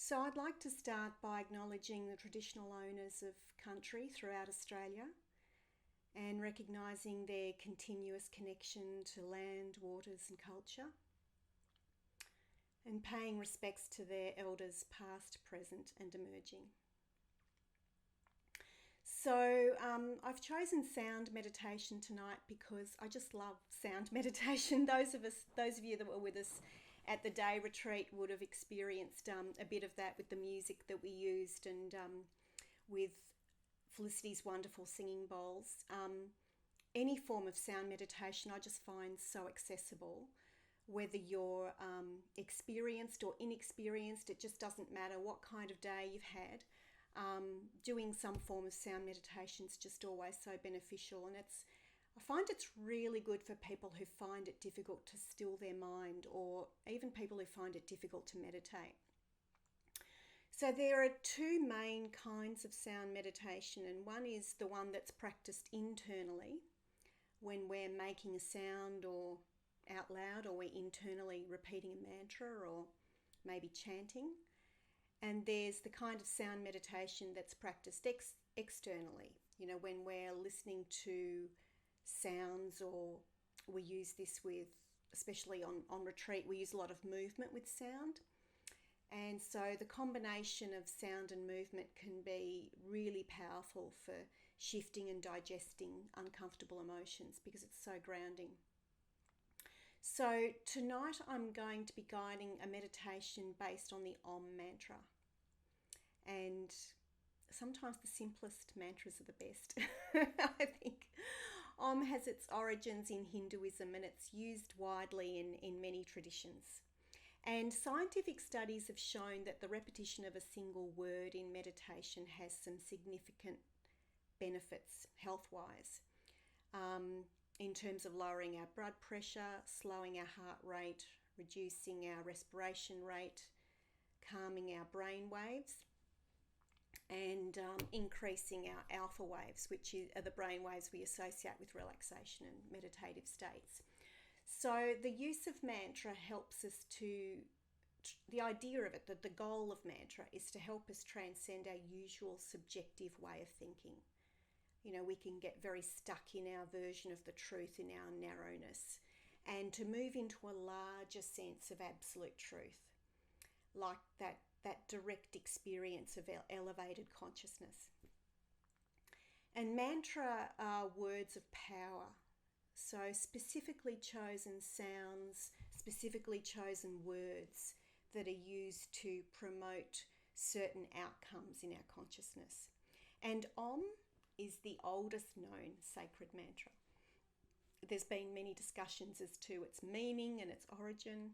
So I'd like to start by acknowledging the traditional owners of country throughout Australia and recognising their continuous connection to land, waters and culture, and paying respects to their elders past, present and emerging. So I've chosen sound meditation tonight because I just love sound meditation. Those of you that were with us at the day retreat would have experienced a bit of that with the music that we used and with Felicity's wonderful singing bowls. Any form of sound meditation I just find so accessible. Whether you're experienced or inexperienced, it just doesn't matter what kind of day you've had. Doing some form of sound meditation is just always so beneficial, and I find it's really good for people who find it difficult to still their mind, or even people who find it difficult to meditate. So there are two main kinds of sound meditation, and one is the one that's practiced internally when we're making a sound or out loud, or we're internally repeating a mantra or maybe chanting. And there's the kind of sound meditation that's practiced externally, when we're listening to sounds, or we use this with, especially on retreat, we use a lot of movement with sound. And so the combination of sound and movement can be really powerful for shifting and digesting uncomfortable emotions because it's so grounding. So tonight I'm going to be guiding a meditation based on the Om mantra. And sometimes the simplest mantras are the best. I think Om has its origins in Hinduism and it's used widely in many traditions. And scientific studies have shown that the repetition of a single word in meditation has some significant benefits health-wise, in terms of lowering our blood pressure, slowing our heart rate, reducing our respiration rate, calming our brain waves, and increasing our alpha waves, which are the brain waves we associate with relaxation and meditative states. So the use of mantra helps us the idea of it, that the goal of mantra is to help us transcend our usual subjective way of thinking. We can get very stuck in our version of the truth, in our narrowness, and to move into a larger sense of absolute truth, like that direct experience of elevated consciousness. And mantra are words of power. So specifically chosen sounds, specifically chosen words that are used to promote certain outcomes in our consciousness. And Om is the oldest known sacred mantra. There's been many discussions as to its meaning and its origin.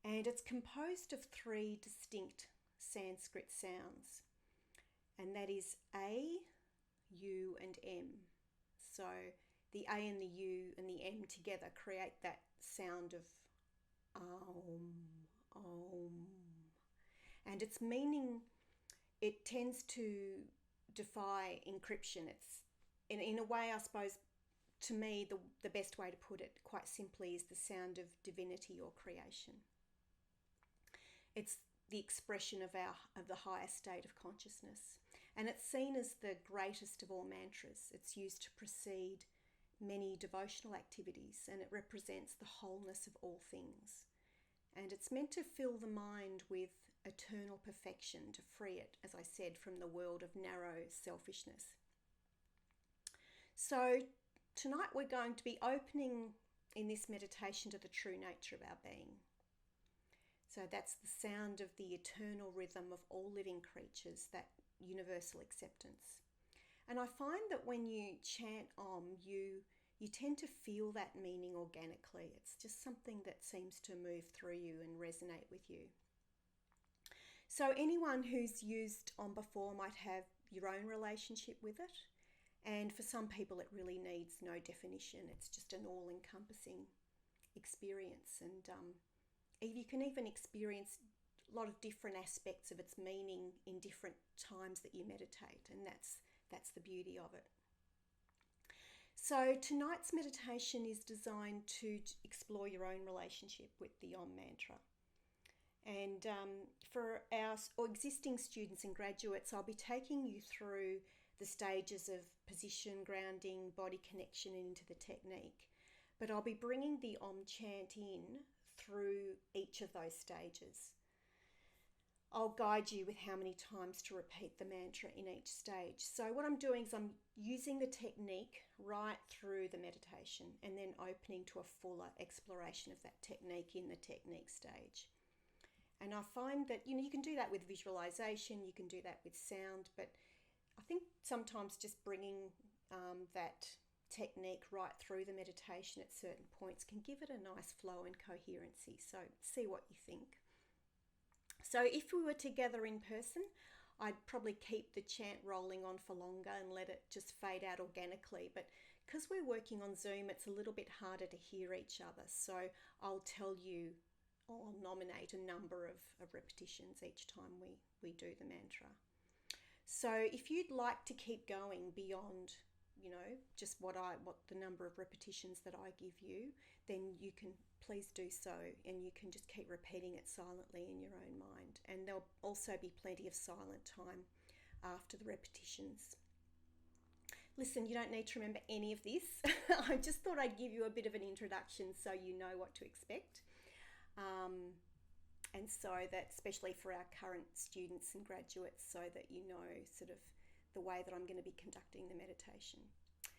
And it's composed of three distinct Sanskrit sounds, and that is A, U and M. So the A and the U and the M together create that sound of Om, Om. And its meaning, it tends to defy encryption. It's, in a way, I suppose, to me, the best way to put it quite simply is the sound of divinity or creation. It's the expression of the highest state of consciousness. And it's seen as the greatest of all mantras. It's used to precede many devotional activities, and it represents the wholeness of all things. And it's meant to fill the mind with eternal perfection, to free it, as I said, from the world of narrow selfishness. So tonight we're going to be opening in this meditation to the true nature of our being. So that's the sound of the eternal rhythm of all living creatures, that universal acceptance. And I find that when you chant Om, you tend to feel that meaning organically. It's just something that seems to move through you and resonate with you. So anyone who's used Om before might have your own relationship with it. And for some people, it really needs no definition. It's just an all-encompassing experience. And you can even experience a lot of different aspects of its meaning in different times that you meditate, and that's the beauty of it. So tonight's meditation is designed to explore your own relationship with the Om mantra. And for our existing students and graduates, I'll be taking you through the stages of position, grounding, body connection into the technique. But I'll be bringing the Om chant in through each of those stages. I'll guide you with how many times to repeat the mantra in each stage. So what I'm doing is I'm using the technique right through the meditation and then opening to a fuller exploration of that technique in the technique stage. And I find that, you can do that with visualization, you can do that with sound, but I think sometimes just bringing that technique right through the meditation at certain points can give it a nice flow and coherency. So see what you think. So if we were together in person, I'd probably keep the chant rolling on for longer and let it just fade out organically. But because we're working on Zoom, it's a little bit harder to hear each other. So I'll nominate a number of repetitions each time we do the mantra. So if you'd like to keep going beyond, just what the number of repetitions that I give you, then you can please do so, and you can just keep repeating it silently in your own mind. And there'll also be plenty of silent time after the repetitions. Listen, you don't need to remember any of this. I just thought I'd give you a bit of an introduction so you know what to expect. And so that, especially for our current students and graduates, so that you know sort of the way that I'm going to be conducting the meditation.